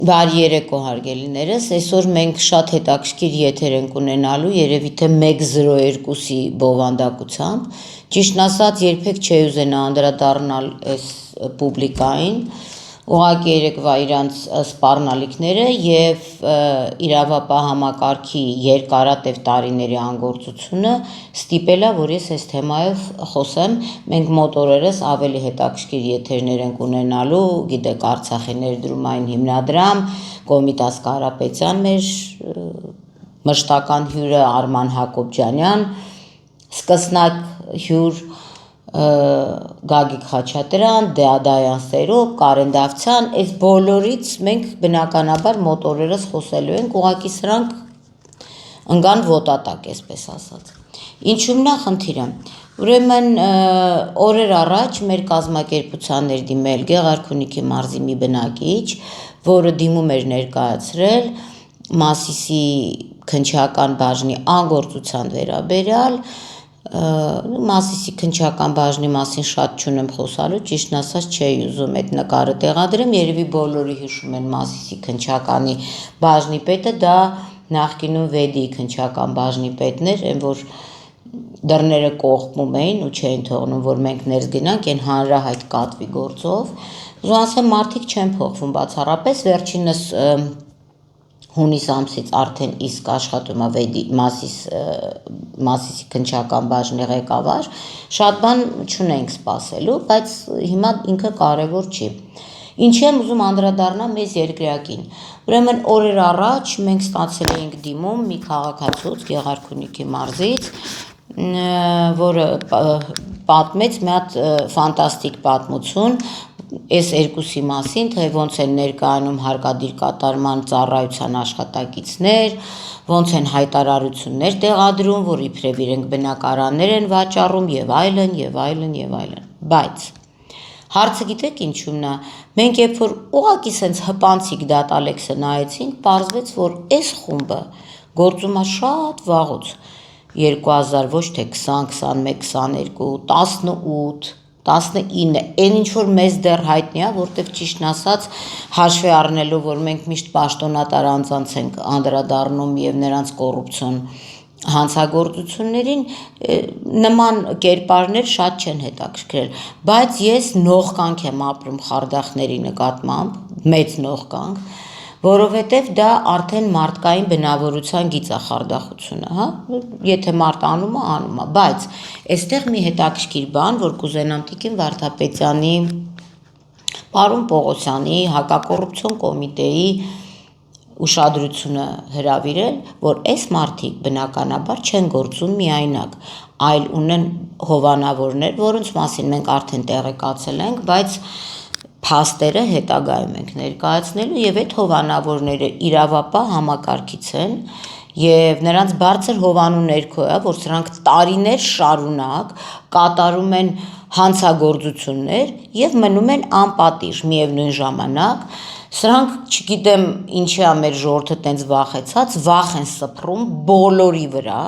Բարի երեկո հարգելիներս, այսօր մենք շատ հետաքրքիր եթեր ենք ունենալու, երևի թե 102-ի բովանդակությամբ, ճիշտն ասած երբեք չի ուզենա անդրադառնալ այս պուբլիկային, ուղղակի երեկվա իրանց սպառնալիքները եւ իրավապահ համակարգի երկարատև տարիների անգործությունը ստիպել է, որ ես այս թեմայով խոսեմ, մենք մոտ օրերս ավելի հետաքրքիր եթերներ ենք ունենալու, գիտեք Արցախի ներդրումային հիմնադրամ, Կոմիտաս Կարապետյան մեր մշտական հյուրը Արման Հակոբյանյան, սկսնակ հյուր Գագիկ Խաչատրյան, Դեադայան Սերոբ, Կարեն Դավթյան, այս բոլորից մենք բնականաբար մոտ օրերս խոսելու ենք, ուղղակի սրանք ընկան ոտատակ, այսպես ասած։ Ինչու՞մն է խնդիրը։ Ուրեմն օրեր առաջ մեր կազմակերպության ներդիմել Գեղարքունիքի մարզի մի բնակիչ, որը դիմում էր ներկայացրել Մասիսի քննչական բաժնի անգործության վերաբերյալ, Մասիսի քննչական բաժնի մասին շատ չունեմ խոսալու, ճիշտն ասած չէի ուզում այդ նկարը տեղադրեմ, երևի բոլորի հիշում են Մասիսի քննչականի բաժնի պետը, դա նախկինում Վեդիի քննչական բաժնի պետն էր, այն որ դռները կողպում էին ու չէին թողնում, որ մենք ներս գնանք այն հանրահայտ կատվի գործով, ուզում ասեմ մարդիկ չեն փոխվում բացառապես, վերջինս հունիս ամսից արդեն իսկ աշխատում է Վեդի Մասիսի քննչական բաժնի ղեկավար, շատ բան չունենք սպասելու, բայց հիմա ինքը կարևոր չի։ Ինչի եմ ուզում անդրադառնալ մեզ երկրակին։ Ուրեմն օրեր առաջ մենք ստացել էինք դիմում մի քաղաքացուց Գեղարքունիքի մարզից, որը պատմեց մի հատ ֆանտաստիկ պատմություն այս երկուսի մասին, թե ոնց են ներկայանում հարկադիր կատարման ծառայության աշխատակիցներ, ոնց են հայտարարություններ տեղադրում, որ իբրև իրենք բնակարաններ են վաճառում եւ այլն եւ այլն եւ այլն։ Բայց հարցը գիտեք ինչու՞մն է։ Մենք երբ որ ուղղակի սենց հպանցիկ դատալեքսը նայեցինք, պարզվեց, որ այս խումբը գործում է շատ վաղուց 2000 ոչ թե 20, 21, 22, 18, 19, այն ինչ որ մեզ դեռ հայտնի է, որտեվ ճիշտն ասած հաշվի առնելով, որ մենք միշտ պաշտոնատար անձանց ենք անդրադառնում եւ նրանց կոռուպցիոն հանցագործություններին, նման կերպարներ շատ չեն հետաքրքրել, բայց ես նողկանք եմ ապրում խարդախների նկատմամբ, մեծ նողկանք, որովհետև դա արդեն մարդկային բնավորության գիծ է խարդախությունը, հա, եթե մարդ անում է, բայց այստեղ մի հետաքրքիր բան, որ կուզենամ Տիկին Վարդապետյանի, պարոն Պողոսյանի, հակակոռուպցիոն կոմիտեի ուշադրությունը հրավիրել, որ այս մարդիկ բնականաբար չեն գործում միայնակ, այլ ունեն հովանավորներ, որոնց մասին մենք արդեն տեղեկացել ենք, բայց փաստերը հետագայում ենք ներկայացնելու եւ այդ հովանավորները իրավապահ համակարգից են եւ նրանց բարձր հովանու ներքո է, որ սրանք տարիներ շարունակ կատարում են հանցագործություններ եւ մնում են անպատիժ միևնույն ժամանակ սրանք չգիտեմ ինչի է մեր ժողովուրդը տենց վախեցած վախ են սփռում բոլորի վրա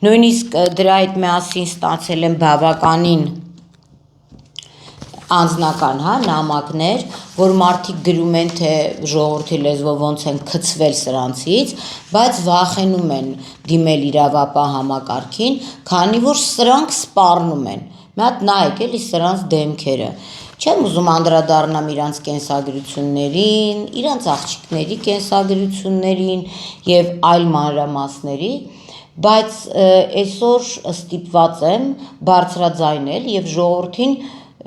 նույնիսկ դրա հետ միասին ստացել են բավականին անձնական, հա, նամակներ, որ մարդիկ գրում են, թե ժողովրդի լեզվով ոնց են գցվել սրանցից, բայց վախենում են դիմել իրավապահ համակարգին, քանի որ սրանք սպառնում են։ Մի հատ նայեք էլի սրանց դեմքերը։ Չեմ ուզում անդրադառնամ իրանց կենսագրություններին, իրանց աղջիկների կենսագրություններին եւ այլ մանրամասների, բայց այսօր ստիպված եմ բարձրաձայնել եւ ժողովրդին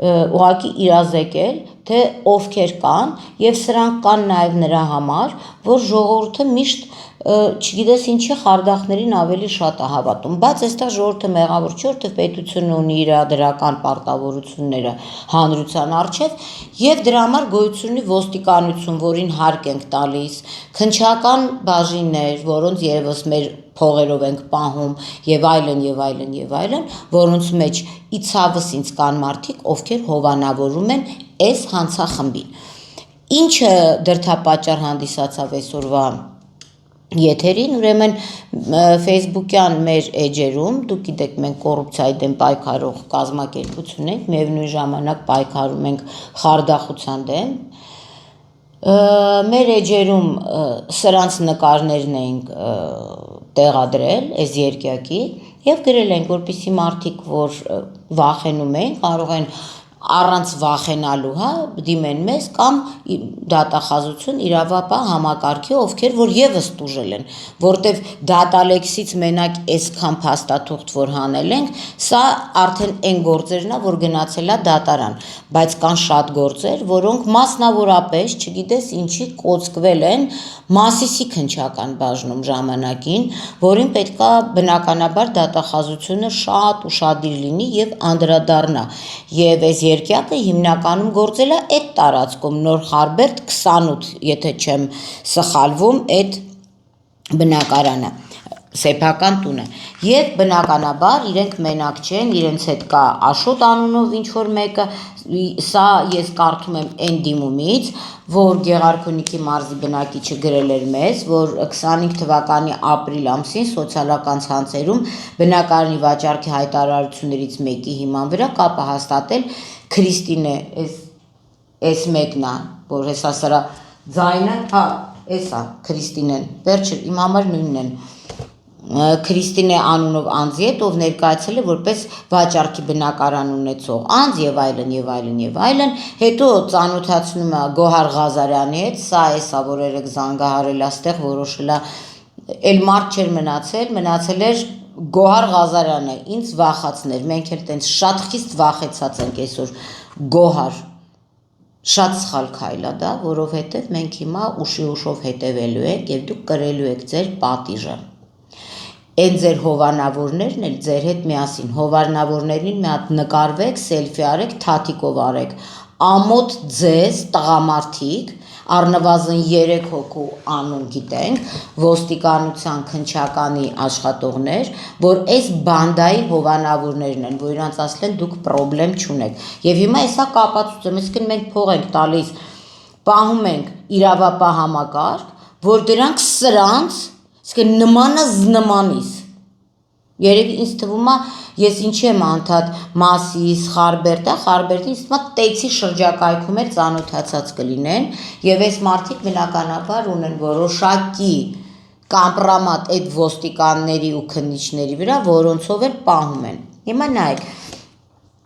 ուղղակի իրազեկել, թե ովքեր կան եւ սրանք կան նաեւ նրա համար, որ ժողովուրդը միշտ չգիտես ինչի խարդախներին ավելի շատ է հավատում, բայց այստեղ ժողովուրդը մեղավոր չէ, որտեղ պետությունը ունի իր դրական պարտավորությունները հանրության առջև եւ դրա համար գոյություն ունի ոստիկանություն, որին հարկ ենք տալիս, քննչական բաժիններ, որոնց երևս մեր փողերով ենք պահում եւ այլն եւ այլն եւ այլն, որոնց մեջ իցավս ինձ կան մարդիկ, ովքեր հովանավորում են այս հանցախմբին։ Ինչը դրդապատճառ հանդիսացավ այսօրվա եթերին, ուրեմն Facebook-յան մեր էջերում, դուք գիտեք, մենք կոռուպցիայի դեմ պայքարող կազմակերպություն ենք, միևնույն ժամանակ պայքարում ենք խարդախության դեմ, Մեր էջերում սրանց նկարներն էինք տեղադրել այս երկյակի եւ գրել ենք, որպեսզի մարդիկ, որ վախենում են, կարող են առանց վախենալու, դիմեն մեզ կամ դատախազություն իրավապահ համակարգի, ովքեր որ եւս տուժել են, որտեվ դատալեքսից մենակ այսքան փաստաթուղթ որ հանել ենք, սա արդեն այն գործերն է, որ գնացել է դատարան, բայց կան շատ գործեր, որոնք մասնավորապես, չգիտես ինչի, կոծկվել են Մասիսի քննչական բաժնում ժամանակին, որին պետքա բնականաբար դատախազությունը շատ ուշադիր լինի եւ անդրադառնա, եւ այս երկյակը հիմնականում գործել է այդ տարածքում Նոր Խարբերդ 28, եթե չեմ սխալվում, այդ բնակարանը, սեփական տունը, եւ բնականաբար իրենք մենակ չեն, իրենց հետ կա Աշոտ անունով ինչ որ մեկը, սա ես կարդում եմ այն դիմումից, որ Գեղարքունիքի մարզի բնակիչը գրել էր մեզ, որ 25 թվականի ապրիլ ամսին սոցիալական ցանցերում բնակարանի վաճառքի հայտարարություններից մեկի հիման վրա կապը հաստատել Քրիստինե, այս մեկն է, որ հեսա սրա ձայնը, էսա Քրիստինեն, վերջը իմ համար նույնն են, Քրիստինե անունով անձի հետ, ով ներկայացել է որպես վաճառքի բնակարան ունեցող անձ եւ այլն եւ այլն եւ այլն, հետո ծանոթացնում է Գոհար Ղազարյանի հետ, սա էսա, որ երեք զանգահարել աստեղ որոշել է, էլ մարդ չէր մնացել էր Գոհար Ղազարյանը, ինձ վախացներ, մենք էլ տենց շատ խիստ վախեցած ենք այսօր Գոհար, շատ սխալ քայլ է դա, որովհետեւ մենք հիմա ուշի ուշով հետևելու ենք եւ դուք կրելու եք ձեր պատիժը։ Այն ձեր հովանավորներն էլ ձեր հետ միասին, հովանավորներին մի հատ նկարվեք, սելֆի արեք, թաթիկով արեք, ամոթ ձեզ տղամարդիկ, առնվազն 3 հոգու անուն գիտենք, ոստիկանության քննչականի աշխատողներ, որ այս բանդայի հովանավորներն են, որ իրանց ասել են դուք պրոբլեմ չունեք։ Եվ հիմա հեսա կապացուցեմ, այսինքն մենք փող ենք տալիս, պահում ենք իրավապահ համակարգ, որ դրանք սրանց Իսկեն նմանը զնմանիս, երևի ինձ թվում է, ես ինչի եմ անդադ Մասիս, Խարբերդի, ինձ թվում է Տեցի շրջակայքում էլ ծանոթացած կլինեն, եւ այս մարդիկ բնականաբար ունեն որոշակի կամպրամատ այդ ոստիկանների ու քննիչների վրա, որոնցով էլ պահում են։ Հիմա նայեք,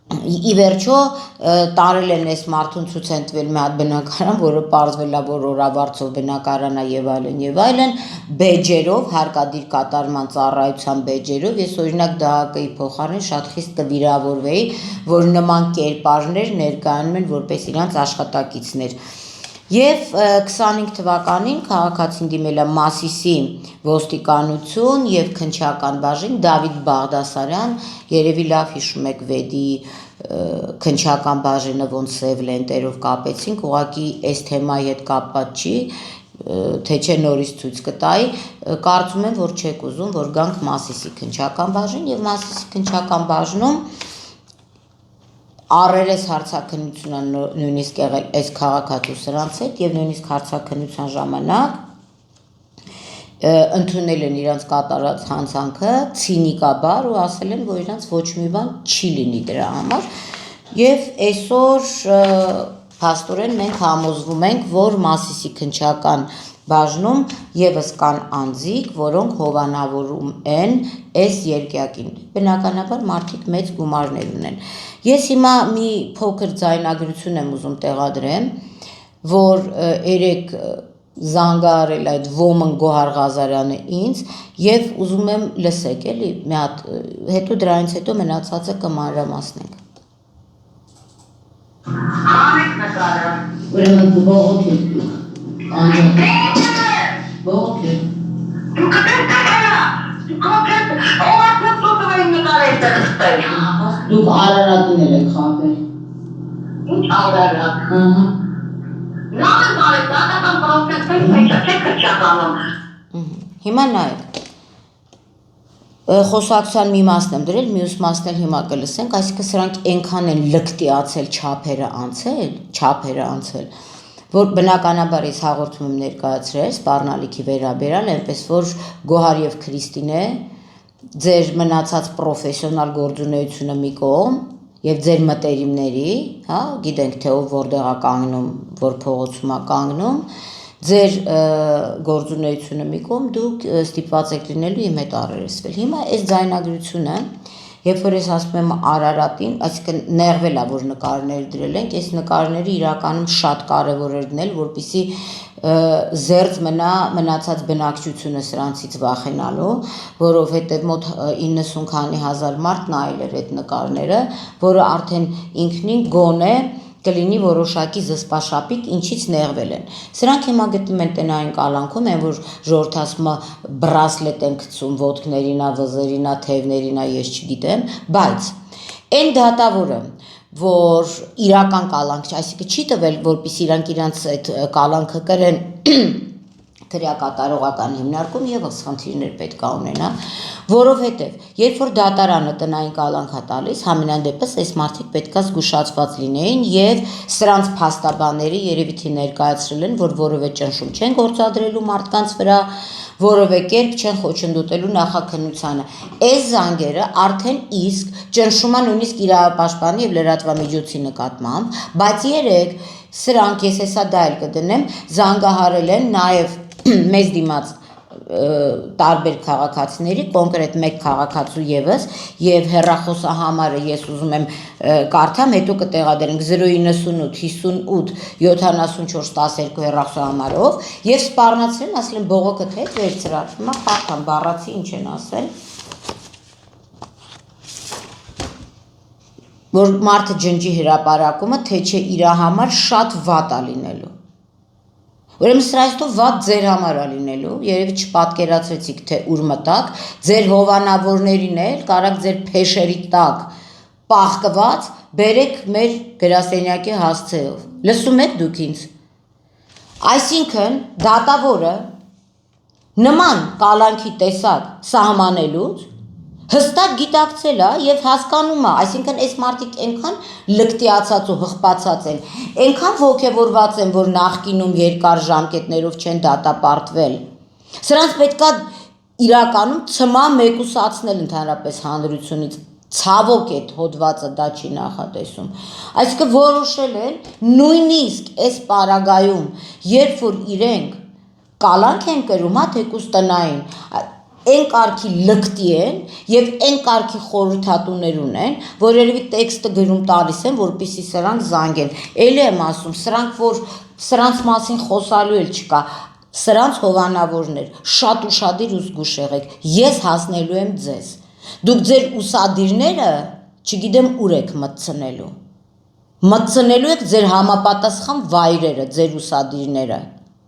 ի վերջո տարել են այս մարդուն ցույց են տվել մի հատ բնակարան, որը պարզվել է, որ օրավարձով բնակարան է եւ այլն, բեջերով, հարկադիր կատարման ծառայության բեջերով, ես օրինակ ԴՀԿ-ի փոխարեն շատ խիստ կվիրավորվեի, որ նման կերպարներ ներկայանում են որպես իրանց աշխատակիցներ։ Եվ 25 թվականին քաղաքացին դիմել է Մասիսի ոստիկանություն եւ քննչական բաժին Դավիթ Բաղդասարյան, երևի լավ հիշում եք Վեդի քննչական բաժինը ոնց սև լենտերով կապեցինք, ուղղակի այս թեմայի հետ կապված չի, թե չէ նորից ցույց կտայի, կարծում եմ, որ չեք ուզում, որ գանք Մասիսի քննչական բաժին եւ Մասիսի քննչական բաժնում առերես հարցաքննությունը նույնիսկ եղել այս քաղաքացու սրանց հետ եւ նույնիսկ հարցաքննության ժամանակ ընդունել են իրանց կատարած հանցանքը ցինիկաբար ու ասել են, որ իրանց ոչ մի բան չի լինի դրա համար եւ այսօր փաստորեն մենք համոզվում ենք, որ Մասիսի քննչական բաժնում եւս կան անձիկ, որոնք հովանավորում են այս երկյակին։ Բնականաբար մարդիկ մեծ գումարներ ունեն։ Ես հիմա մի փոքր ձայնագրություն եմ ուզում տեղադրեմ, որ երեք զանգահարել այդ ոմն Գոհար Ղազարյանը ինձ եւ ուզում եմ լսեք, էլի, մի հատ, հետո դրանից հետո մնացածը կմանրամասնենք։ Համեք նկարը։ Ուրեմն դու բողոք Բողոք Դու կտեսներա, դու կոքետ, ողացնեմ սոտվային նկարել տեղստել։ Դուք Արարատին եք խապել։ Ինչ Արարատ։ Լավ եմ բարել, դատական պրոսեսների մեջ չեք քրչականում։ Հիմա նայեք, խոսակցության մի մասն եմ դրել, մյուս մասն էլ հիմա կլսենք, այսինքն սրանք այնքան են լկտիացել չափերը անցել, որ բնականաբար ես հաղորդում եմ ներկայացրել սպառնալիքի վերաբերյալ, այնպես որ Գոհար եւ Քրիստինե ձեր մնացած պրոֆեսիոնալ գործունեությունը մի կողմ, եւ ձեր մտերիմների, հա, գիտենք թե ով որտեղ է կանգնում, որ փողոցում է կանգնում, ձեր գործունեությունը մի կողմ դուք ստիպված եք լինելու իմ հետ առերեսվել։ Հիմա այս ձայնագրությունը, երբ որ ես ասում եմ Արարատին, այսինքն նեղվել է, որ նկարներ դրել ենք, այս նկարները իրականում շատ կարևոր էր դնել, որպեսզի զերծ մնա մնացած բնակչությունը սրանցից վախենալու, որովհետև մոտ 90 քանի հազար մարդ նայել էր այդ նկարները, որը արդեն ինքնին գոնե կլինի որոշակի զսպաշապիկ, ինչից նեղվել են։ Սրանք հիմա գտնում են տնային կալանքում, են որ ժողովրդասմը բրասլետ են գցում ոտքներինա, վզերինա, թևներինա, ես չգիտեմ, բայց այն դատավորը, որ իրական կալանք, այսինքն չի տվել, որպեսզի իրանք իրանց այդ կալանքը կրեն քրեակատարողական հիմնարկում եւս խնդիրներ պետք է ունենա, որովհետեւ երբ որ դատարանը տնային կալանք է տալիս, համենայն դեպս այս մարդիկ պետքա զգուշացված լինեին եւ սրանց փաստաբանները երևի թե ներկայացրել են, որ որևէ ճնշում չեն գործադրելու մարդկանց վրա, որևէ կերպ չեն խոչընդոտելու նախաքննությանը։ Այս զանգերը արդեն իսկ ճնշում են նույնիսկ իրավապաշտպանի եւ լրատվամիջոցի նկատմամբ, բայց երեք սրանք ես հեսա դա էլ կդնեմ, զանգահարել են նաեւ մեզ դիմաց տարբեր քաղաքացիների, կոնկրետ մեկ քաղաքացու եւս եւ հեռախոսահամարը ես ուզում եմ կարդամ, հետո կտեղադրենք 098 58 74 12 հեռախոսահամարով եւ սպառնացրին, ասել են բողոքը թե վերցրած, հիմա կարդամ, բառացի ինչ են ասել, որ մարդը ջնջի հրապարակումը թե չէ իր համար շատ վատ է լինելու։ Ուրեմն սրա այստով վատ ձեր համար է լինելու, երևի չպատկերացրեցիք, թե ուր մտաք, ձեր հովանավորներին էլ, կարաք ձեր փեշերի տակ պահկված, բերեք մեր գրասենյակի հասցեով։ Լսում եք դուք ինձ։ Այսինքն դատավորը նման կալանքի տեսակ սահմանելուց հստակ գիտակցել է եւ հասկանում է, այսինքն այս մարդիկ այնքան լկտիացած ու հղպացած են, այնքան ոգևորված են, որ նախկինում երկար ժամկետներով չեն դատապարտվել։ Սրանց պետքա իրականում ցմա մեկուսացնել ընդհանրապես հանրությունից, ցավոք այդ հոդվածը դա չի նախատեսում։ Այսինքն որոշել են նույնիսկ այս պարագայում, երբ որ իրենք կալանք են կրում, հա թեկուզ տնային, այն կարգի լկտի են եւ այն կարգի խորհրդատուներ ունեն, որ երևի տեքստը գրում տալիս են, որպեսզի սրանք զանգեն։ Էլի եմ ասում, սրանք որ սրանց մասին խոսալու էլ չկա, սրանց հովանավորներ, շատ ուշադիր ու զգուշ եղեք, ես հասնելու եմ ձեզ։ Դուք ձեր ուսադիրները, չգիտեմ ուր եք մտցնելու։ Մտցնելու եք ձեր համապատասխան վայրերը, ձեր ուսադիրները։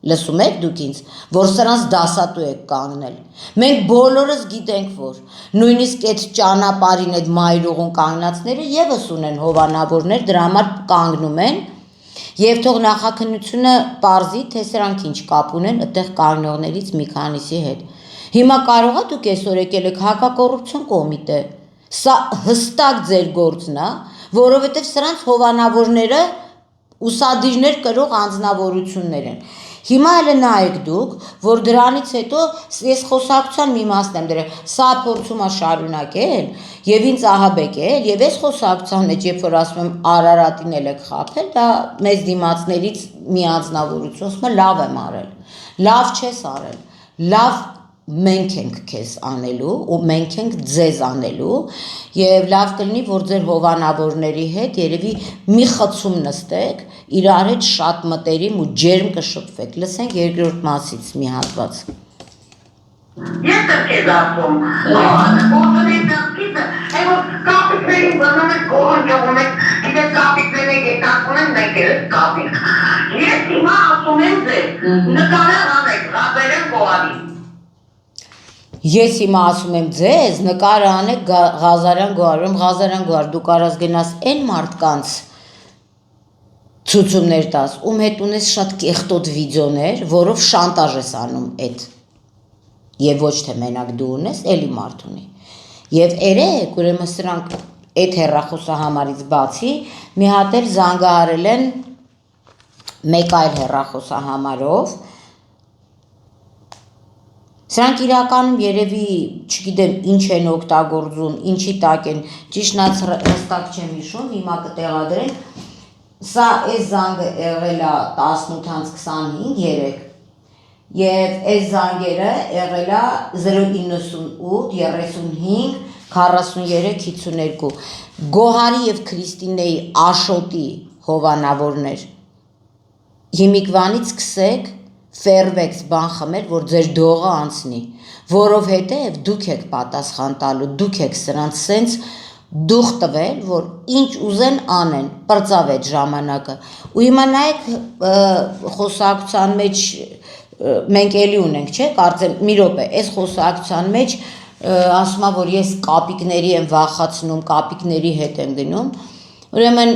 Լսում եք դուք ինձ, որ սրանց դասատու եք կանգնել։ Մենք բոլորս գիտենք, որ նույնիսկ այդ ճանապարհին այդ մայրուղուն կանգնածները եւս ունեն հովանավորներ, դրա համար կանգնում են եւ թող նախաքննությունը պարզի, թե սրանք ինչ կապ ունեն այդտեղ կանգնողներից մի քանիսի հետ։ Հիմա կարող է դուք այսօր եկել եք հակակոռուպցիոն կոմիտե։ Սա հստակ ձեր գործն է, որովհետեւ սրանց հովանավորները ուսադիրներ կրող անձնավորություններ են։ Հիմա էլ նայեք դուք, որ դրանից հետո ես խոսակցության մի մասն եմ դրել, սա փորձում է շարունակել եւ ինձ ահաբեկել եւ այս խոսակցության մեջ երբ որ ասում եմ Արարատին էլ եք խաբել, դա մեզ դիմացներից մի անձնավորություն, ասում է լավ եմ արել, լավ չես արել, լավ մենք ենք քեզ անելու ու մենք ենք ձեզ անելու եւ լավ կլինի որ ձեր հովանավորների հետ երևի մի խցում նստեք իրար հետ շատ մտերիմ ու ջերմ կշփվեք լսենք երկրորդ մասից մի հատված Ես քեզ ասում որտե՞ղ դասկիցը այո կապիտների բանալը կողոջում եք դե կապիտները գետակուն են մենք էլ կապիտ ես հիմա ասում եմ ձեզ նկարը անեք ռաբերեն գոհարի Ես հիմա ասում եմ ձեզ, նկարը անեք Ղազարյան գոհարում, Ղազարյան գոհար, դու կարաս գնաս այն մարդկանց ցուցումներ տաս, ում հետ ունես շատ կեղտոտ վիդեոներ, որով շանտաժ ես անում այդ։ Եվ ոչ թե մենակ դու ունես, էլի մարդ ունի։ Եվ երեք, ուրեմն սրանք այդ հեռախոսահամարից բացի, մի հատ էլ զանգահարել են մեկ այլ հեռախոսահամարով, Սրանք իրականում երևի, չգիտեմ, ինչ են օգտագործում, ինչի տակ են, ճիշտ հստակ չեմ հիշում, հիմա կտեղադրենք, սա այս զանգը եղել է 18:25 3 եւ այս զանգերը եղել է 098 35 43 52 Գոհարի եւ Քրիստինեի Աշոտի հովանավորներ հիմիկվանից սկսեք ֆերվեքս բան խմել, որ ձեր դողը անցնի, որովհետև դուք եք պատասխան տալու, դուք եք սրանց սենց դուխ տվել, որ ինչ ուզեն անեն, պրծավ այդ ժամանակը։ Ու հիմա նայեք խոսակցության մեջ մենք էլի ունենք, չէ՞, կարծեմ մի րոպե, այս խոսակցության մեջ ասում եմ, որ ես կապիկների եմ վախացնում, կապիկների հետ եմ գնում, ուրեմն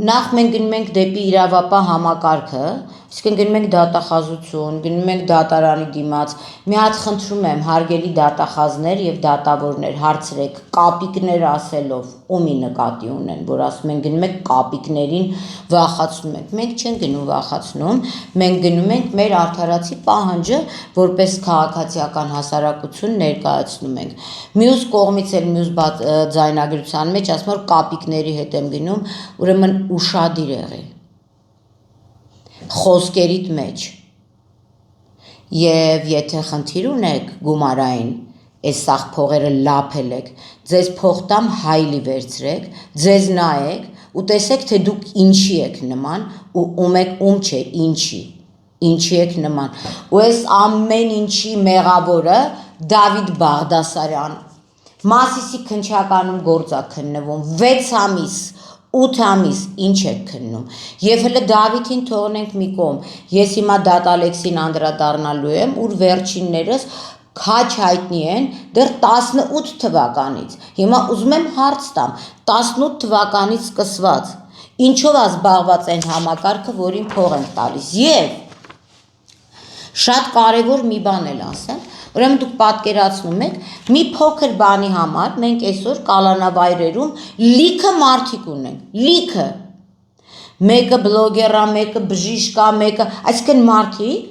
նախ մենք գնում ենք դեպի իրավապահ համակարգը, իսկ գնում ենք դատախազություն, գնում ենք դատարանի դիմաց, մի հատ խնդրում եմ հարգելի դատախազներ եւ դատավորներ հարցրեք կապիկներ ասելով, ումի նկատի ունեն, որ ասում են գնում եք կապիկներին վախացնում եք, մենք չենք գնում վախացնում, մենք գնում ենք մեր արդարացի պահանջը որպես քաղաքացիական հասարակություն ներկայացնում ենք։ Մյուս կողմից էլ մյուս ձայնագրության մեջ ասում որ կապիկների հետ եմ գնում, ուրեմն ուշադիր եղի խոսքերիդ մեջ եւ եթե խնդիր ունեք գումարային այս սաղ փողերը լափել եք ձեզ փողտամ հայլի վերցրեք ձեզ նայեք ու տեսեք թե դուք ինչի եք նման ու ում չէ ինչի եք նման ու այս ամեն ինչի մեղավորը Դավիթ Բաղդասարյան Մասիսի քնչականում գործ է քննվում 6 ամիս 8 ամիս ինչ եք քննում եւ հələ Դավիթին թողնենք մի կողմ ես հիմա դատալեքսին անդրադառնալու եմ ուր վերջիններս քաչ հայտնի են դեռ 18 թվականից հիմա ուզում եմ հարց տամ 18 թվականից սկսված ինչով է զբաղված այն համակարգը որին փող են տալիս եւ շատ կարեւոր մի բան էլ ասեմ ուրեմն դուք պատկերացնում եք մի փոքր բանի համար մենք այսօր կալանավայրերում լիքը մարդիկ ունենք լիքը մեկը բլոգեր է մեկը բժիշկ է մեկը այսինքն մարդիկ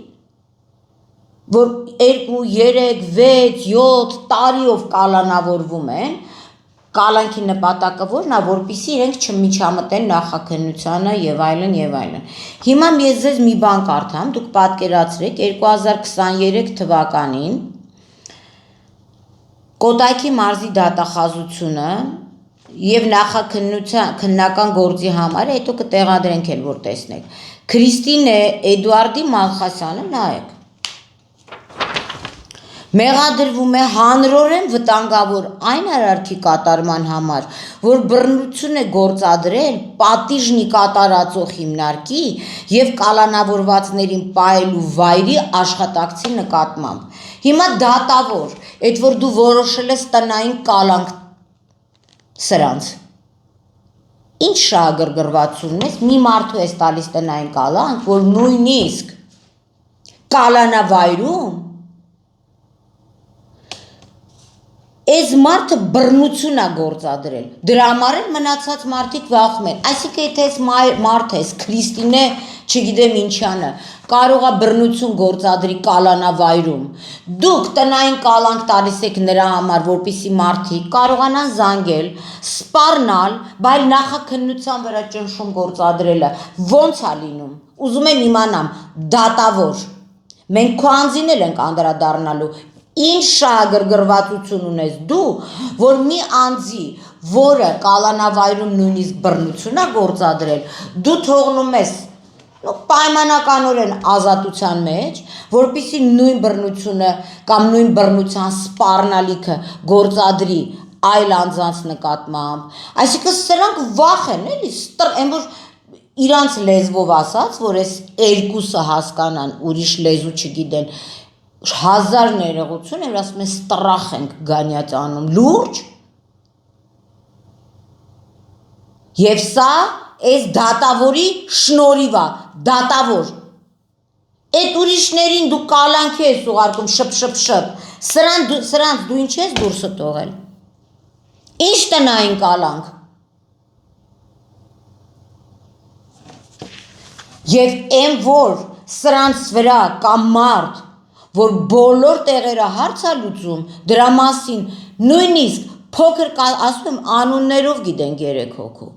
որ 2 3 6 7 տարիով կալանավորվում են կալանքի նպատակը որն է որպեսզի իրենք չմիջամտեն նախաքննությանը եւ այլն հիմա ես ձեզ մի բան կարդամ դուք պատկերացրեք 2023 թվականին Կոտայքի մարզի դատախազությունը եւ նախաքննական գործի համար հետո կտեղադրենք էլ որ տեսնեք Քրիստինե Էդուարդի Մալխասյանը նայեք Մեղադրվում է հանրորեն վտանգավոր այն արարքի կատարման համար, որ բռնություն է գործադրել պատիժնի կատարածող հիմնարկի եւ կալանավորվածներին պահելու վայրի աշխատակցի նկատմամբ։ Հիմա դատավոր, այդ որ դու որոշել ես տնային կալանք սրանց։ Ինչ շահագրգռվածություն ես, մի մարդու ես տալիս տնային կալանք, որ նույնիսկ կալանավայրում Այս մարդը բռնություն է գործադրել, դրա համար էլ մնացած մարդիկ վախում են, այսինքն եթե այս մարդը, այս Քրիստինե, չգիտեմ ինչյանը, կարող է բռնություն գործադրի կալանավայրում, դուք տնային կալանք տալիս եք նրա համար, որպեսզի մարդիկ կարողանան զանգել, սպառնալ, բայց նախաքննության վրա ճնշում գործադրելը ո՞նց է լինում, ուզում եմ իմանամ, դատավոր, մենք քո անձին էլ ենք անդրադառնալու Ինչ շահագրգռվածություն ունես դու, որ մի անձի, որը կալանավայրում նույնիսկ բռնություն է գործադրել, դու թողնում ես պայմանականորեն ազատության մեջ, որպեսզի նույն բռնությունը կամ նույն բռնության սպառնալիքը գործադրի այլ անձանց նկատմամբ, այսինքն սրանք վախ են, էլի, այն որ իրանց լեզվով ասած, որ այս երկուսը հասկանան, ուրիշ լեզու չգիտեն, Հազար ներողություն եմ, ասում են ստրախ ենք գանյաց անում, լուրջ Եվ սա այս դատավորի շնորհիվ է, դատավոր Այդ ուրիշներին դու կալանքի ես ուղարկում, շփ Սրանց դու ինչ ես դուրսը տողել Ինչ տնային կալանք Եվ այն որ սրանց վրա կամ մարդ որ բոլոր տեղերը հարց է լուծում, դրա մասին նույնիսկ փոքր ասում եմ անուններով գիտենք 3 հոգու։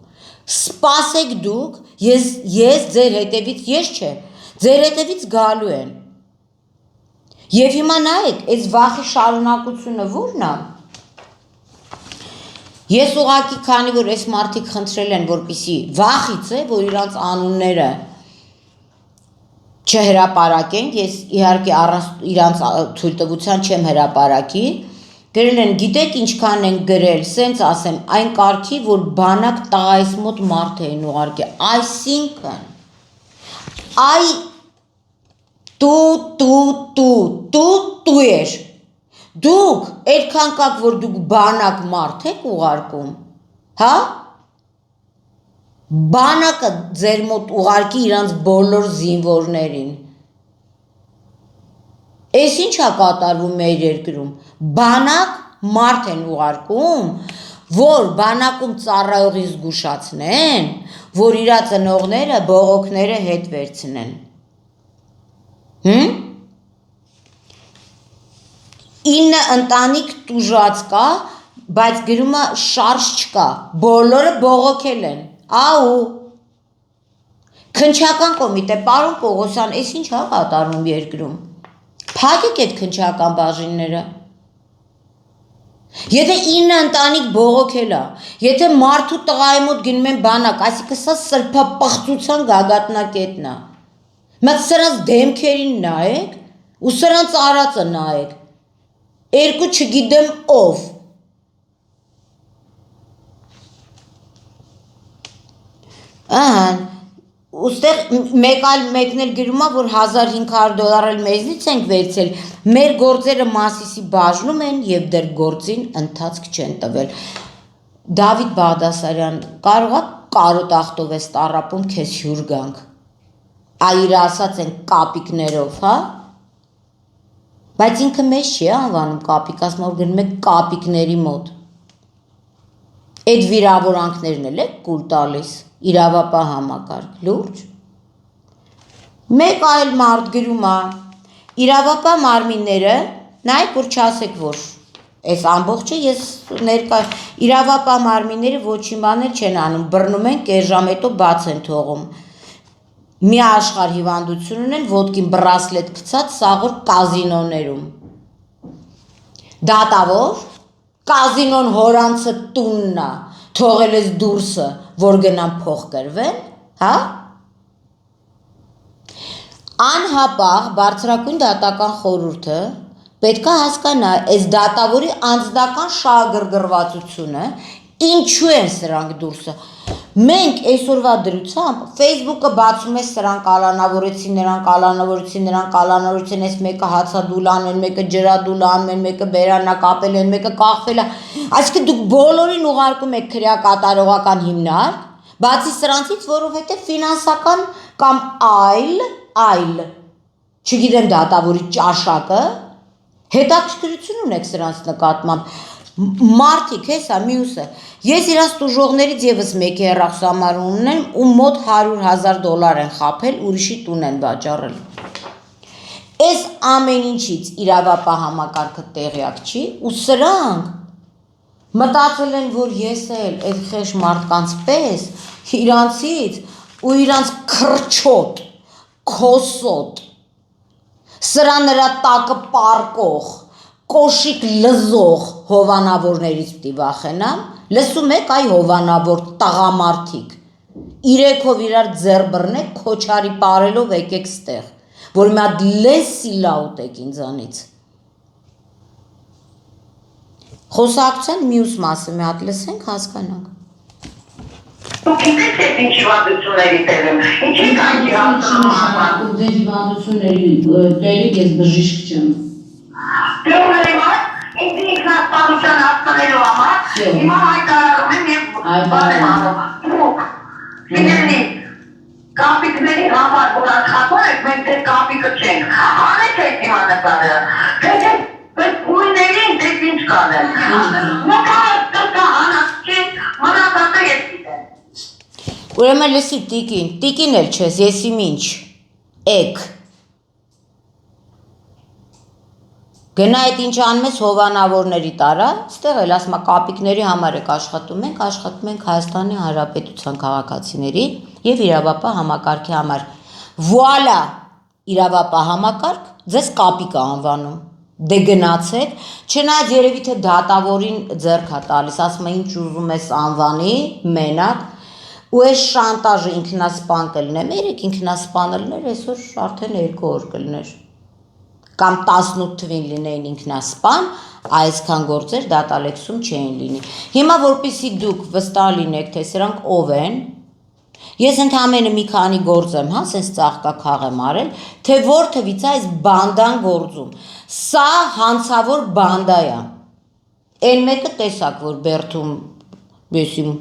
Սպասեք դուք, ես ձեր հետևից, ես չէ, ձեր հետևից գալու են։ Եվ հիմա նայեք, այս վախի շարունակությունը ո՞րն է։ Ես ուղղակի քանի որ այս մարդիկ խնդրել են, որպեսզի վախից է, որ իրանց անունները չհրապարակենք, ես իհարկե առանց իրանց թույլտվության չեմ հրապարակի, գրել են, գիտեք ինչքան են գրել, սենց ասեմ, այն կարգի, որ բանակ տղայիս մոտ մարդ էին ուղարկել, այսինքն, այ դու էր, դուք այդքան կաք, որ դուք բանակ մարդ եք ուղարկում, հա, բանակը ձեր մոտ ուղարկի իրանց բոլոր զինվորներին, Էս ինչ է կատարվում մեր երկրում, բանակ մարդ են ուղարկում, որ բանակում ծառայողին զգուշացնեն, որ իրա ծնողները, բողոքները հետ վերցնեն, 9 ընտանիք տուժած կա, բայց գրումը շարժ չկա, բոլորը բողոքել են, աու, քննչական կոմիտե, պարոն Պողոսյան, էս ինչ է կատարվում երկրում, Փակեք այդ քննչական բաժինները, եթե 9 ընտանիք բողոքել է, եթե մարդու տղայի մոտ գնում են բանակ, այսինքն սա սրբապղծության գագաթնակետն է, մեկ սրանց դեմքերին նայեք ու սրանց արածը նայեք, երկու չգիտեմ ով, ահան, ուստեղ մեկն էլ գրում է, որ $1500 էլ մեզնից ենք վերցել, մեր գործերը Մասիսի բաժնում են և դեռ գործին ընթացք չեն տվել։ Դավիթ Բաղդասարյան, կարող է կարոտ ախտով ես տառապում քեզ հյուր գանք, այր ասած են կապիկներով, հա, բայց ինքը մեզ չի անվանում կապիկ, ասում որ գնում եք կապիկների մոտ, այդ վիրավորանքներն էլ եք կուլ տալիս, իրավապահ համակարգ, լուրջ։ Մեկ այլ մարդ գրում է, իրավապահ մարմինները, նայեք որ չասեք որ, այս ամբողջը ես ներկա, իրավապահ մարմինները ոչինչ բաներ չեն անում, բռնում են, կես ժամ հետո բաց են թողում, մի աշխարհ հիվանդություն ունեն, ոտքին բրասլետ գցած սաղոր կազինոներում, դատավոր, կազինոն հորանցը տունն է, թողել ես դուրսը, որ գնան փող կրվեն, հա? Անհապաղ բարձրագույն դատական խորհուրդը պետք է հասկանա այս դատավորի անձնական շահագրգռվածությունը, ինչու են սրանք դուրսը։ Մենք այսօրվա դրությամբ Facebook-ը բացում է սրանք ալանավորեցին, նրանք ալանավորեցին, նրանք ալանավորեցին, այս մեկը հացադուլ անեն, մեկը ջրադուլ անեն, մեկը բերանա կապել են, մեկը կախվել է։ Այսինքն դուք բոլորին ուղարկում եք քրեակատարողական հիմնարկ, բացի սրանցից, որովհետև ֆինանսական կամ այլ, չգիտեմ դատավորի ճաշակը, հետաքրքրություն ունեք սրանց նկատմամբ, մարդիկ, հեսա, մյուսը, ես իրաց տուժողներից եվս մեկի հեռախոսահամարը ունեմ, ու մոտ $100,000 են խաբել, ուրիշի տուն են վաճառել։ Այս ամեն ինչից իրավապահ համակարգը տեղյակ չի, ու սրանք մտածել են, որ ես էլ այդ խեղճ մարդկանց պես իրանցից ու իրանց քրչոտ, քոսոտ, սրա նրա տակը պարկող, կոշիկ լզող հովանավորներից պիտի վախենամ, լսում եք այ հովանավոր տղամարդիկ, իրեքով իրար ձեռ բռնեք, քոչարի պարելով եկեք ստեղ, որ մի հատ լեսի լաուտեք ինձանից։ Խոսակցության մյուս մասը մի հատ լսենք, հասկանանք։ Դուք գիտեք այդ ինչ հիվանդությունների տեղում, ինչի կանքի հասնում Ձեր հիվանդությունների տեղի ես բժիշկ չեմ։ Դուրների մատ, ինձ ինքնասպանության հասկանելու համար, հիմա հայտարարում եմ և բարեմ անում, դուք, սիրելի, կապիկների համար, որ աշխատում եք, մենք դեր կապիկը չենք, անեք այդ հիմա նկարը, դες գույներին դες ինչ կանեն, նկարը տկա հանած չեն, մնացածը ես գիտեմ։ Ուրեմն լսի տիկին էլ չես, ես իմ ինչ, էկ։ Գնա այդ ինչ անում ես հովանավորների տարա, ստեղ էլ ասում է կապիկների համար եք աշխատում ենք Հայաստանի Հանրապետության քաղաքացիների եւ իրավապահ համակարգի համար։ Վուալա, իրավապահ համակարգ, ձեզ կապիկ է անվանում։ Դե գնացեք, չնայած երևի թե դատավորին ձեռք է տալիս, ասում է ինչ ուզում ես անվանի, մենակ, ու այս շանտաժը ինքնասպան կլներ, երեք ինքնասպան լներ, այսօր արդեն 2 օր կլներ։ Կամ 18 թվին լինեին ինքնասպան, այսքան գործեր դատալեքսում չէին լինի։ Հիմա որպեսզի դուք վստահ լինեք, թե սրանք ով են, ես ընդամենը մի քանի գործ եմ, հա, սենց ծաղկաքաղ եմ արել, թե որ թվից է այս բանդան գործում։ Սա հանցավոր բանդա է։ Այն մեկը տեսակ, որ բերդում բեսիմ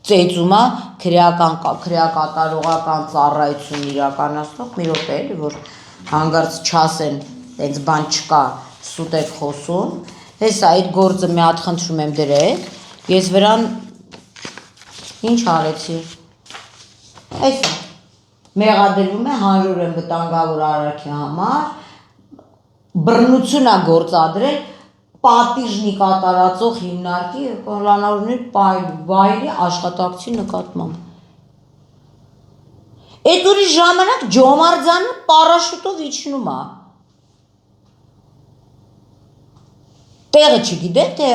ծեծում է, քրեակատարողական ծառայություն իրականացնող, մի րոպե էլի, որ հանգարց չասեն, տենց բան չկա, սուտ եք խոսում, հեսա այդ գործը մի հատ խնդրում եմ դրեք, ես վրան ինչ արեցի, այսա, մեղադրվում է 100 վտանգավոր արարքի համար, բռնություն է գործադրել պատիժնի կատարածող հիմնարկի և պլանավորների վայրի աշխատակցի նկատմամբ։ Այդ ուրիշ ժամանակ Ջոմարձանը պարաշուտով իջնում է։ Տեղը չգիտեք, թե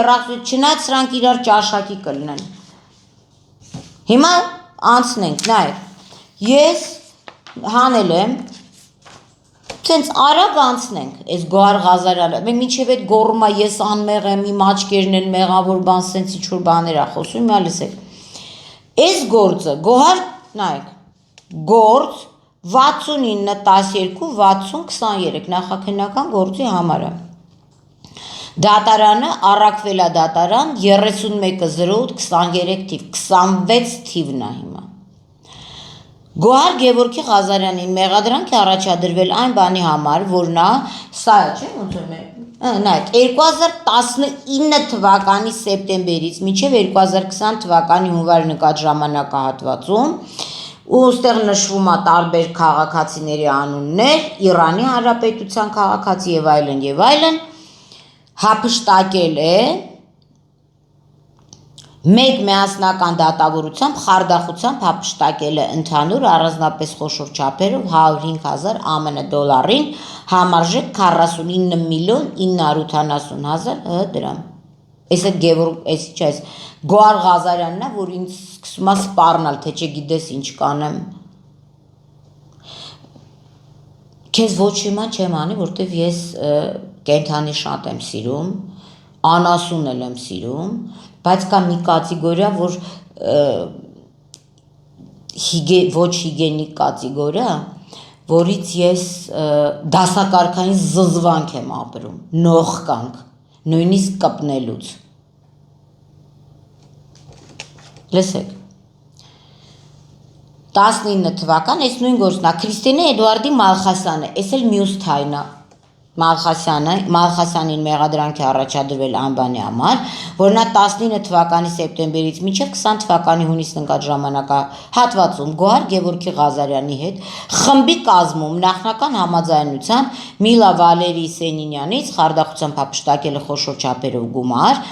չնայած սրանք իրար ճաշակի կլինեն։ Հիմա անցնենք, նայեք, ես հանել եմ, ցենց արագ անցնենք, այս Գոհար Ղազարյանը, մենք մինչև այդ գոռումա ես անմեղ եմ, իմ աչքերն են մեղավոր բան, սենց ինչ-որ բաներ ա խոսում, հիմա լսեք։ Այս գործը, Գոհար, նայեք, գործ 69 12 60 23 նախաքննական գործի համարը։ Դատարանը առաքվել է դատարան 31-08-23 թիվ, 26 թիվն է հիմա։ Գոհար Գևորգի Ղազարյանին մեղադրանք է առաջադրվել այն բանի համար, որ նա, սա չէ, ոնց որ նայեք, 2019 թվականի սեպտեմբերից մինչև 2020 թվականի հունվարի նկատ ժամանակահատվածում, ու ստեղ նշվում է տարբեր քաղաքացիների անուններ, Իրանի Հանրապետության քաղաքացի եւ այլն, հափշտակել է մեկ միասնական դատավորությամբ խարդախությամբ հափշտակել է ընդհանուր առանձնապես խոշոր չափերով 105,000 ԱՄՆ դոլարին համարժեք 49 միլիոն 980,000 դրամ։ Այս այդ Գոհար Ղազարյանն է, որ ինձ սկսում է սպառնալ, թե չգիտես ինչ կանեմ։ Քեզ ոչ հիմա չեմ անի, որտեվ ես կենթանի շատ եմ սիրում, անասուն եմ սիրում, բայց կա մի կատեգորիա, որ ոչ հիգենիկ կատեգորիա, որից ես դասակարգային զզվանք եմ ապրում, նողկանք, նույնիսկ կպնելուց։ Լսեք, 19 թվական, այս նույն գործն է, Քրիստինե Էդուարդի Մալխասյանը, այս էլ մյուս թայն է, Մալխասյանին մեղադրանք է առաջադրվել այն բանի համար, որ նա 19 թվականի սեպտեմբերից մինչև 20 թվականի հունիսն ընկած ժամանակահատվածում Գոհար Գևորգի Ղազարյանի հետ խմբի կազմում նախնական համաձայնությամբ Միլա Վալերի Սենինյանից խարդախությամբ հափշտակել է խոշոր չափերով գումար։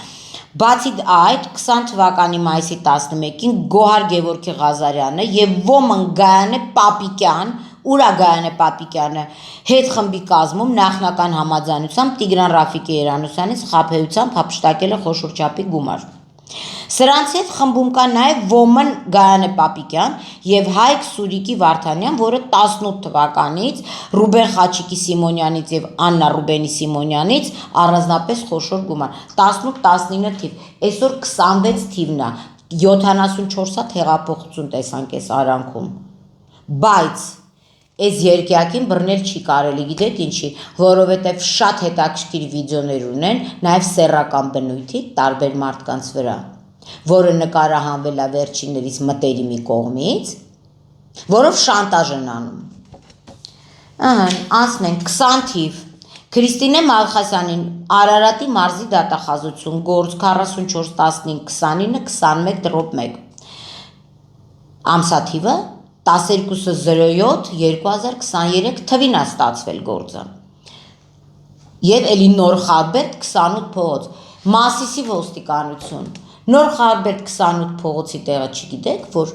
Բացի այդ, 20 թվականի մայիսի 11-ին Գոհար Գևորգի Ղազարյանը եւ Ոմն Գայանե Պապիկյան, Ուրա Գայանե Պապիկյանը հետ խմբի կազմում նախնական համաձայնությամբ Տիգրան Ռաֆիկի Երանոսյանից խաբեությամբ հափշտակել է խոշոր չափի գումար։ Սրանց հետ խմբում կա նաև Ոմն Գայանե Պապիկյան եւ Հայկ Սուրիկի Վարդանյան, որը 18 թվականից Ռուբեն Խաչիկի Սիմոնյանից եւ Աննա Ռուբենի Սիմոնյանից առանձնապես խոշոր գումար 18-19 թիվ, այսօր 26 թիվն է, 74 հատ հեղափոխություն տեսանք այս արանքում։ Բայց այս երկյակին բռնել չի կարելի, գիտեք ինչի, որովհետև շատ հետաքրքիր վիդեոներ ունեն նաև սեռական բնույթի տարբեր մարդկանց վրա, որը նկարահանվել է վերջիններիս մտերիմի կողմից, որով շանտաժ են անում։ Անցնենք 20 թիվ, Քրիստինե Մալխասյանին Արարատի մարզի դատախազություն, գործ 44-15-29-21-1, ամսաթիվը 12-07-2023 թվին է ստացվել գործը։ Եվ էլի Նոր Խարբերդ 28 փողոց, Մասիսի ոստիկանություն, Նոր Խարբերդ 28 փողոցի տեղը չգիտեք, որ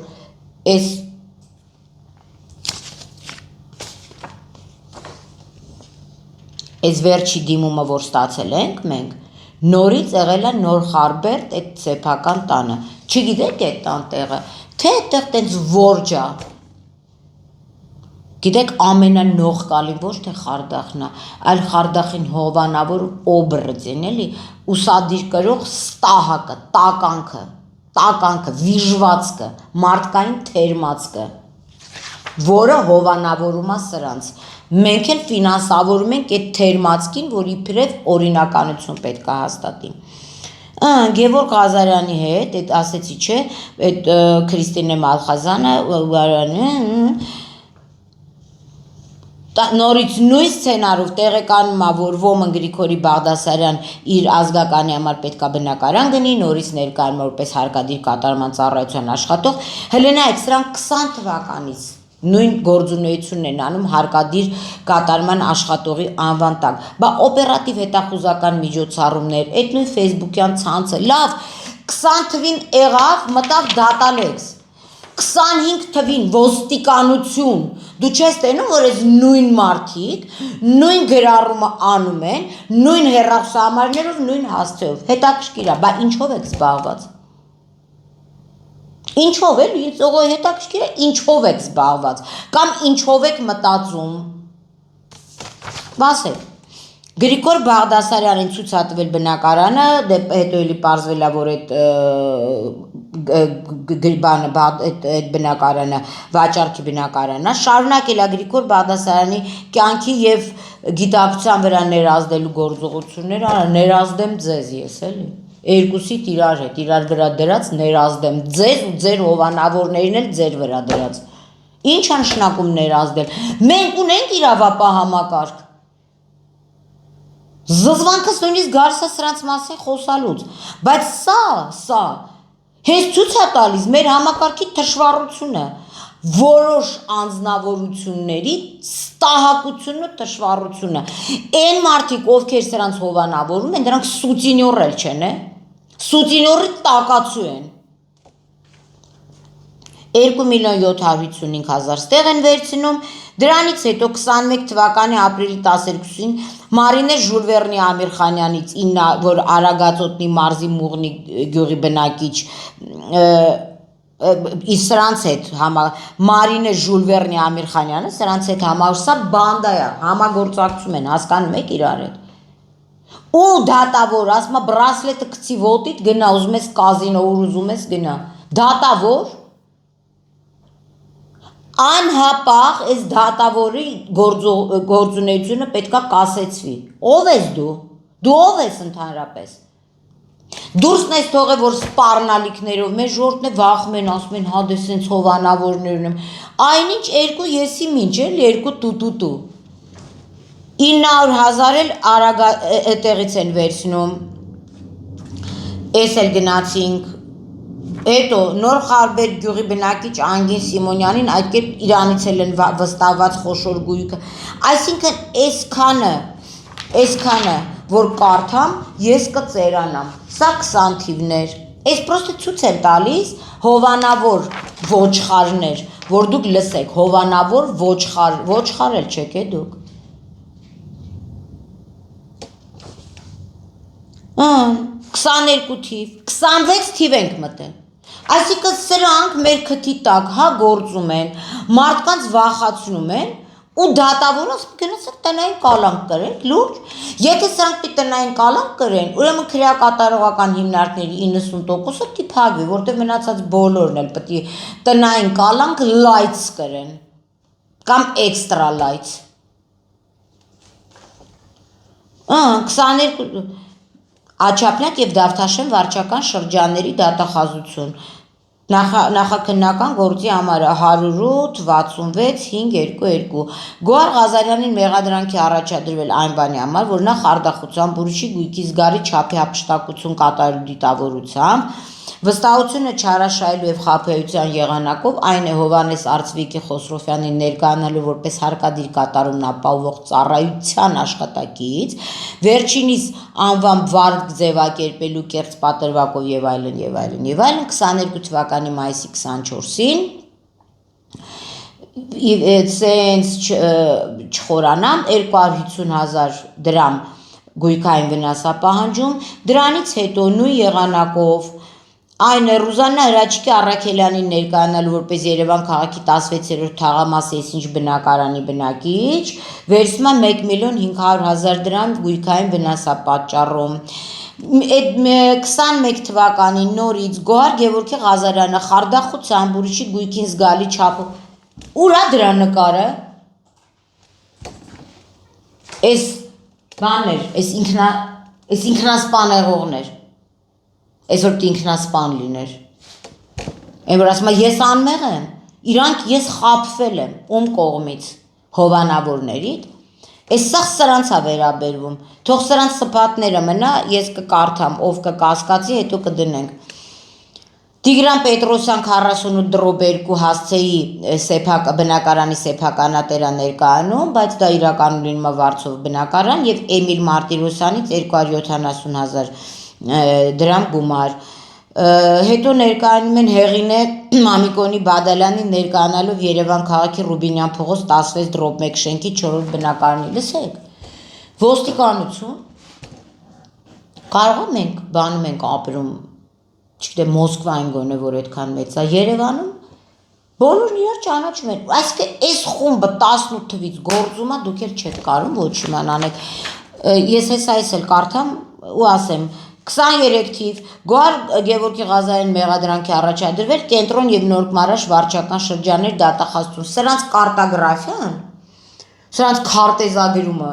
այս վերջի դիմումը, որ ստացել ենք մենք, նորից եղել է Նոր Խարբերդ այդ սեփական տանը, չգիտեք այդ տան տեղը, թե այդտեղ տենց որջա, գիտեք ամենանողկալին ոչ թե Խարդախն է, այլ Խարդախին հովանավոր օբրձին էլի, ուսադիր կրող ստահակը, տականքը, վիժվածքը, մարդկային թերմացքը, որը հովանավորում է սրանց, մենք էլ ֆինանսավորում ենք այդ թերմացքին, որ իբրև օրինականություն պետք է հաստատի։ Գևորգ Ղազարյանի հետ, այդ ասեցի չէ, այդ Քրիստինե Մալխազյանը, նորից նույն սցենարով տեղեկանում է, որ Ոմն Գրիգորի Բաղդասարյան իր ազգականի համար պետք է բնակարան գնի, նորից ներկայանում որպես հարկադիր կատարման ծառայության աշխատող, հելենայք սրանք 20 թվականից նույն գործունեությունն են անում հարկադիր կատարման աշխատողի անվան տակ, բա օպերատիվ հետախուզական միջոցառումներ, այդ նույն ֆեյսբուքյան ցանցը, լավ, 20 թվին եղավ, մտավ դատալեքս, 25 թվին ոստիկանություն, դու չես տենում, որ այս նույն մարդիկ, նույն գրառումը անում են, նույն հեռախոսահամարներով, նույն հասցեով, հետաքրքիր է, բա ինչով եք զբաղված։ Ինչով էլ, ինձ հետաքրքիր է, ինչով եք զբաղված, կամ ինչով եք մտածում, վասեք, Գրիգոր Բաղդասարյանին ցույց է տվել բնակարանը, հետո էլի պարզվել է, որ այդ բնակարանը վաճառքի բնակարանն է, շարունակել է Գրիգոր Բաղդասարյանի կյանքի եւ գիտակցության վրա ներազդելու գործողությունները, ներազդեմ ձեզ ես էլի, երկուսիդ իրար հետ, իրար վրա դրած ներազդեմ ձեզ ու ձեր հովանավորներին էլ ձեր վրա դրած, ինչ է նշանակում ներազդել, մենք ունենք իրավապահ համակարգ, զզվանքս նույնիսկ գալիս է սրանց մասին խոսալուց, բայց սա հենց ցույց է տալիս մեր համակարգի թշվառությունը, որոշ անձնավորությունների ստահակությունն ու թշվառությունը, այն մարդիկ, ովքեր սրանց հովանավորում են, դրանք սուտինյոր էլ չեն, սուտինյորի տակացու են, 2,755,000 ստեղ են վերցնում, դրանից հետո 21 թվականի ապրիլի 12-ին Մարինե Ժուլվերնի Ամիրխանյանից, որ Արագածոտնի մարզի Մուղնի գյուղի բնակիչ, սրանց հետ Մարինե Ժուլվերնի Ամիրխանյանը, սրանց հետ սա բանդա է, համագործակցում են, հասկանում եք իրար հետ, ու դատավոր, ասում է բրասլետը գցի ոտիդ գնա, ուզում ես կազինո, ուր ուզում ես գնա, դատավոր, անհապաղ այս դատավորի գործունեությունը պետքա կասեցվի, ով ես դու ով ես ընդհանրապես, դուրսն ես թողե, որ սպառնալիքներով, մեր ժողովուրդն է վախում են, ասում են, հա դե սենց հովանավորներ ունեմ, այնինչ երկու եսի մինչ էլ, երկու տուտուտու, 900,000 էլ տեղից են վերցնում, ես էլ գնացինք, հետո Նոր Խարբերդ գյուղի բնակիչ Անգին Սիմոնյանին այդ կերպ իրանից էլ են վստահված խոշոր գույքը, այսինքն այսքանը, որ կարդամ, ես կծերանամ, սա 20 թիվներ, այս պրոստը ցույց եմ տալիս հովանավոր ոչխարներ, որ դուք լսեք, հովանավոր ոչխար էլ չեք դուք, 22 թիվ, 26 թիվ ենք մտել, այսինքն սրանք մեր քթի տակ գործում են, մարդկանց վախացնում են ու դատավորը գնացեք տնային կալանք կրենք, լուրջ, եթե սրանք տնային կալանք կրեն, ուրեմն քրեակատարողական հիմնարկների 90%-ը կփակվի, որտեղ մնացած բոլորն էլ պետք է տնային կալանք լայց կրեն կամ էքստրա լայց, 22 Աչափնյակ և Դավթաշեն վարչական շրջանների դատախազություն, նախաքննական գործի համարը 108 66 522 Գոհար Ղազարյանին մեղադրանքի առաջադրվել այն բանի համար, որ նա խարդախությամբ ուրիշի գույքի զգալի չափի հափշտակություն կատարելու դիտավորությամբ Վստահությունը չարաշահելու եւ խաբեության եղանակով այն է Հովհաննես Արծվիկի Խոսրոֆյանի ներկայանալու որպես հարկադիր կատարումն ապահովող ծառայության աշխատակից, վերջինիս անվամբ վարկ ձևակերպելու կեղծ պատրվակով եւ այլն եւ այլն եւ այլն 22 թվականի մայիսի 24-ին սենց չխորանամ 250,000 դրամ գույքային վնաս է պահանջում, դրանից հետո նույն եղանակով այն է Ռուզաննա Հրաչկի Առաքելյանին ներկայանալու որպես Երևան քաղաքի 16-րդ թաղամասի այսինչ բնակարանի բնակիչ, վերցնում 1,500,000 դրամ գույքային վնաս է պատճառում։ Այդ 21 թվականի նորից Գոհար Գևորգի Ղազարյանը խարդախությամբ ուրիշի գույքին զգալի չափով ուր է դրա նկարը։ Այս բաներ, այս ինքնասպանեղողներ, այսօր ինքնասպան լիներ։ Այն որ ասում է ես անմեղ եմ, իրանք ես խաբվել եմ, ում կողմից, հովանավորներիդ, այս սաղ սրանց է վերաբերվում, թող սրանց սպատները մնա, ես կկարդամ, ով կկասկածի, հետո կդնենք։ Տիգրան Պետրոսյան 48/2 հասցեի բնակարանի սեփականատերա ներկայանում, բայց դա իրականում լինում է Վարդցով բնակարան եւ Էմիլ Մարտիրոսյանից 270,000 դրամ գումար։ Հետո ներկայանում են Հեղինե Մամիկոնի Բադալյանի ներկայանալով Երևան քաղաքի Ռուբինյան փողոց 16/1 շենքի 4-րդ բնակարանի։ Լսեք, ոստիկանություն կարող է մենք բանում ենք ապրում, չգիտեմ Մոսկվայում գոնե որ այդքան մեծ է, Երևանում բոլորն իրար ճանաչում են, այսինքն այս խումբը 18 թվից գործում է, դուք էլ չեք կարող ոչ իման անեք։ Ես հեսա այս էլ կարդամ ու ասեմ 23 թիվ Գոհար Գևորգի Ղազարյան մեղադրանքի առաջադրվել կենտրոն եւ Նոր Մարաշ վարչական շրջաններ դատախազություն, սրանց կարտոգրաֆիան, սրանց քարտեզագրումը,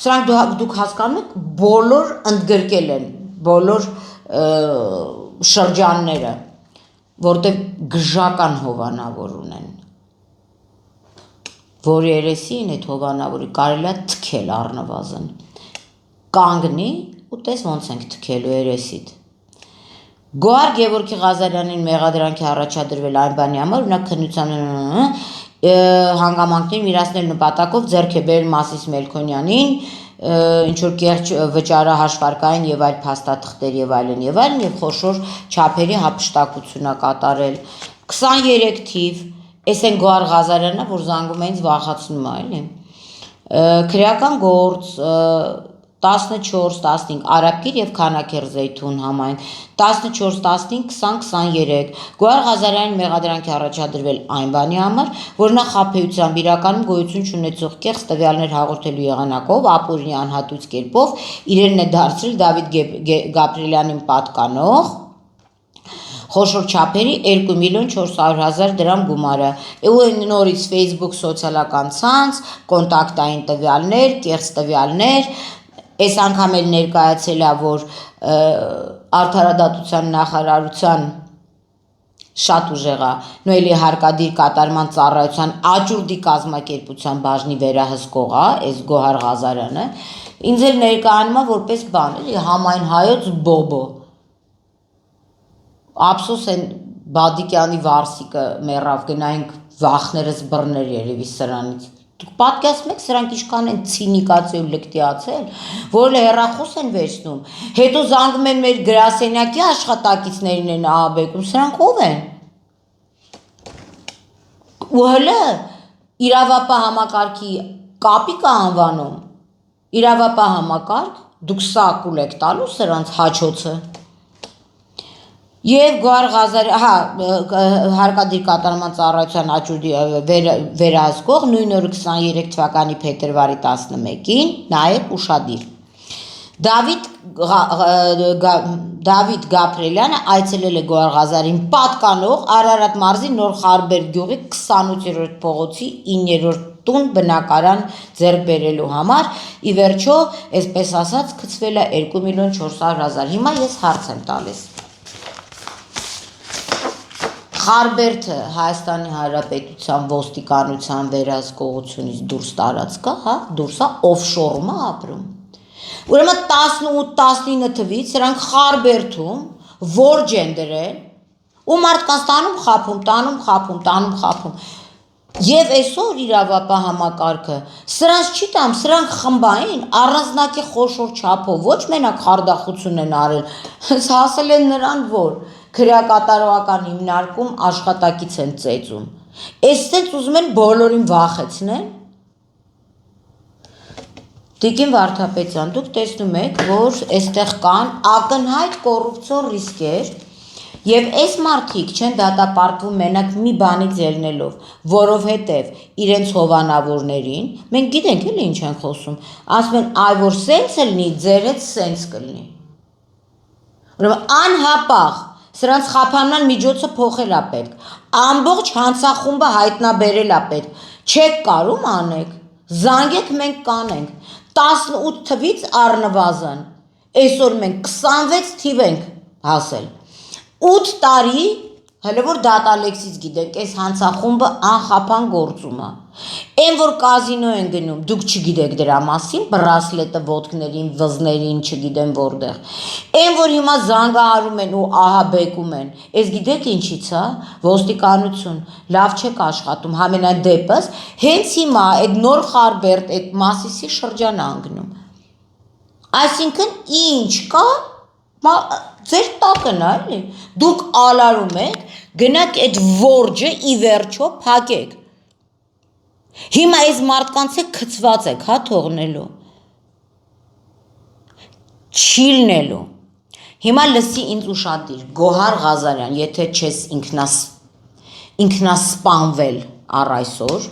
սրանք դուք հասկանում եք բոլոր ընդգրկել են, բոլոր շրջանները, որտեղ գժական հովանավոր ունեն, որ երեսին այդ հովանավորի կարելի է թքել առնվազն, կանգնի ու տես ոնց ենք թքելու երեսիդ։ Գոհար Գևորգի Ղազարյանին մեղադրանքի առաջադրվել այն բանի համար, օրինակ քննության հանգամանքներին իրացնել նպատակով ձեռք է բերել Մասիս Մելքոնյանին, ինչ որ կեղծ վճարահաշվարկային եւ այլ փաստաթղթեր եւ այլն եւ խոշոր չափերի հափշտակություն է կատարել։ 23 թիվ, այս են Գոհար Ղազարյանը, որ զանգում է ինձ վախացնում է, էլի։ Քրեական գործ 14-15 Արաբկիր եւ Քանաքեր Զեյթուն համայն 14-15-20-23 Գոհար Ղազարյանին մեղադրանքի առաջադրվել այն բանի համար, որ նա խաբեությամբ իրականում գոյություն չունեցող կեղծ տվյալներ հաղորդելու եղանակով ապօրինի անհատույց կերպով իրենն է դարձրել Դավիթ Գաբրիելյանին պատկանող խոշոր չափերի 2,400,000 դրամ գումարը։ Ու նորից Facebook սոցիալական ցանց, կոնտակտային տվյալներ, կեղծ տվյալներ, այս անգամ էլ ներկայացել է, որ Արդարադատության նախարարության շատ ուժեղ է, նույնի հարկադիր կատարման ծառայության աճուրդի կազմակերպության բաժնի վերահսկող է, այս Գոհար Ղազարյանը, ինձ էլ ներկայանում է որպես բան, էլի համայն հայոց բոբո։ Ափսոս են Բադիկյանի Վարսիկը մեռավ, գնայինք վախներս բռներ երևի սրանից։ Դուք պատկերացնում եք սրանք ինչքան են ցինիկացի ու լկտիացել, որ հեռախոս են վերցնում, հետո զանգում են մեր գրասենյակի աշխատակիցներին են ահաբեկում, սրանք ով են։ Ու հələ իրավապահ համակարգի կապիկ է անվանում, իրավապահ համակարգ, դուք սա կուլ եք տալու սրանց հաչոցը։ Եվ Գոհար Ղազարյան, հարկադիր կատարման ծառայության աճուրդի վերահսկող նույն օրը 23 թվականի փետրվարի 11-ին, նաև ուշադիր։ Դավիթ Գաբրիելյանը այցելել է Գոհար Ղազարյանին պատկանող Արարատ մարզի Նոր Խարբերդ գյուղի 28-րդ փողոցի 9-րդ տուն բնակարան ձեռք բերելու համար, ի վերջո, այսպես ասած, գցվել է 2,400,000։ Հիմա ես հարց եմ տալիս։ Խարբերդը Հայաստանի Հանրապետության ոստիկանության վերահսկողությունից դուրս տարածք է, հա, դուրս է օֆշորում է ապրում։ Ուրեմն 18-19 թվից սրանք Խարբերդում որջ են դրել ու մարդկանց տանում խափում Եվ այսօր իրավապահ համակարգը սրանց չի տամ, սրանք խմբային, առանձնակի խոշոր չափով, ոչ մենակ խարդախություն են արել, հասել են նրան, որ քրեակատարողական հիմնարկում աշխատակից են ծեծում։ Էստենց ուզում են բոլորին վախեցնեն։ Տիկին Վարդապետյան, դուք տեսնում եք, որ այստեղ կան ակնհայտ կոռուպցիոն ռիսկեր, Եվ այս մարդիկ չեն դատապարտվում մենակ մի բանից ելնելով, որովհետև իրենց հովանավորներին, մենք գիտենք էլի ինչ են խոսում, ասում են, այ որ սենց լինի, ձեր հետ սենց կլինի։ Ուրեմն անհապաղ սրանց խափանման միջոցը փոխել է պետք, ամբողջ հանցախումբը հայտնաբերել է պետք, չեք կարում անեք, զանգեք մենք կանենք, 18 թվից առնվազն, այսօր մենք 26 թիվ ենք հասել, 8 տարի, հələ որ դատալեքսից գիտենք, այս հանցախումբը անխափան գործում է։ Այն որ կազինո են գնում, դուք չգիտեք դրա մասին, բրասլետը ոտքներին, վզներին, չգիտեմ որտեղ։ Այն որ հիմա զանգահարում են ու ահաբեկում են, այս գիտեք ինչից է, ոստիկանություն, լավ չեք աշխատում, համենայն դեպս, հենց հիմա այդ նոր Խարբերդ, այդ Մասիսի շրջան անգնում։ Այսինքն ինչ կա, ձեր տակն է, էլի, դուք ալարում եք, գնաք այդ որջը ի վերջո փակեք։ Հիմա այս մարդկանց եք քցված եք, հա թողնելու։ Չի լինելու։ Հիմա լսի ինձ ուշադիր, Գոհար Ղազարյան, եթե չես ինքնասպանվել առ այսօր,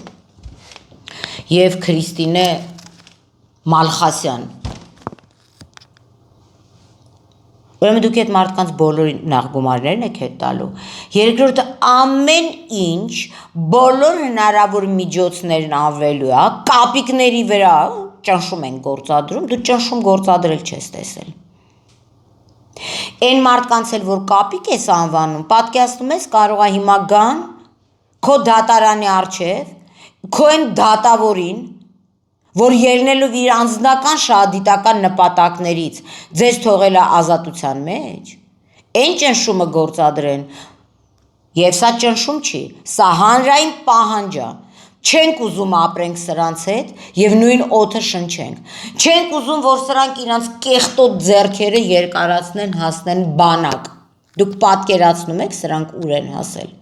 եւ Քրիստինե Մալխասյան, Ուրեմն դուք այդ մարդկանց բոլորին նախ գումարներն եք հետ տալու, երկրորդը ամեն ինչ, բոլոր հնարավոր միջոցներն անվելու է, կապիկների վրա ճնշում են գործադրում, դու ճնշում գործադրել չես տեսել։ Այն մարդկանց էլ, որ կապիկ ես անվանում, պատկերացնում ես կարող է հիմա գան, քո դատարանի առջև, քո այն դատավորին, որ ելնելով իր անձնական շահադիտական նպատակներից ձեզ թողել է ազատության մեջ, այն ճնշումը գործադրեն, եւ սա ճնշում չի, սա հանրային պահանջ է, չենք ուզում ապրենք սրանց հետ եւ նույն օդը շնչենք, չենք ուզում, որ սրանք իրանց կեղտոտ ձեռքերը երկարացնեն, հասնեն բանակ, դուք պատկերացնում եք սրանք ուր են հասել։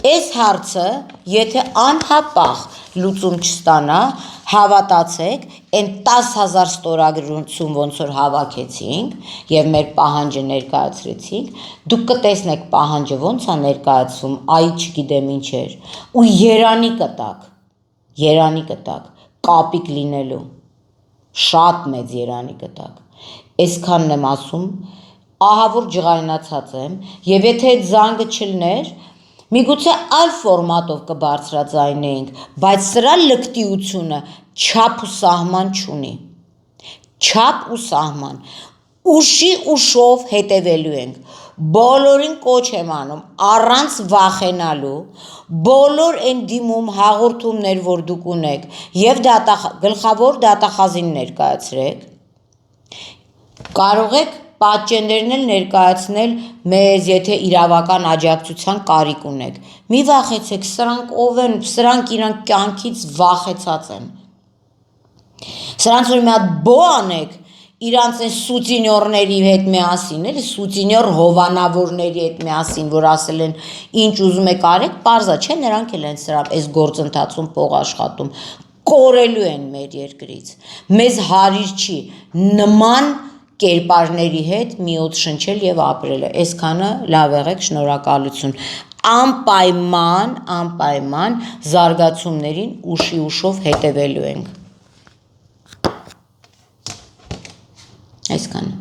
Այս հարցը, եթե անհապաղ լուծում չստանա, հավատացեք, այն 10,000 ստորագրություն ոնց որ հավաքեցինք եւ մեր պահանջը ներկայացրեցինք, դուք կտեսնեք պահանջը ոնց է ներկայացվում, այ չգիտեմ ինչեր, ու երանի կտակ, կապիկ լինելու, շատ մեծ երանի կտակ, այսքանն եմ ասում, ահա որ ջղայնացած եմ, եւ եթե այդ զանգը չլներ, Միգուցե այլ ֆորմատով կբարձրաձայնեինք, բայց սրա լկտիությունը չափ ու սահման չունի։ Չափ ու սահման։ Ուշի ուշով հետևելու ենք։ Բոլորին կոչ եմ անում առանց վախենալու, բոլոր այն դիմում հաղորդումներ, որ դուք ունեք, եւ գլխավոր դատախազին ներկայացրեք։ Կարող եք պատճեններն էլ ներկայացնել մեզ, եթե իրավական աջակցության կարիք ունեք։ Մի վախեցեք, սրանք ով են, սրանք իրանք կյանքից վախեցած են։ Սրանց որ մի հատ բո անեք, իրանց են սուցինյորների հետ միասին, էլի սուցինյոր հովանավորների հետ միասին, որ ասել են ինչ ուզում եք արեք, պարզա չէ, նրանք էլ են սրա այս գործընթացում փող աշխատում, կորելու են մեր երկրից։ Մեզ հարիր չի նման կերպարների հետ մի օդ շնչել եւ ապրելը, այսքանը լավ եղեք, շնորհակալություն, անպայման զարգացումներին ուշի ուշով հետևելու ենք, այսքանը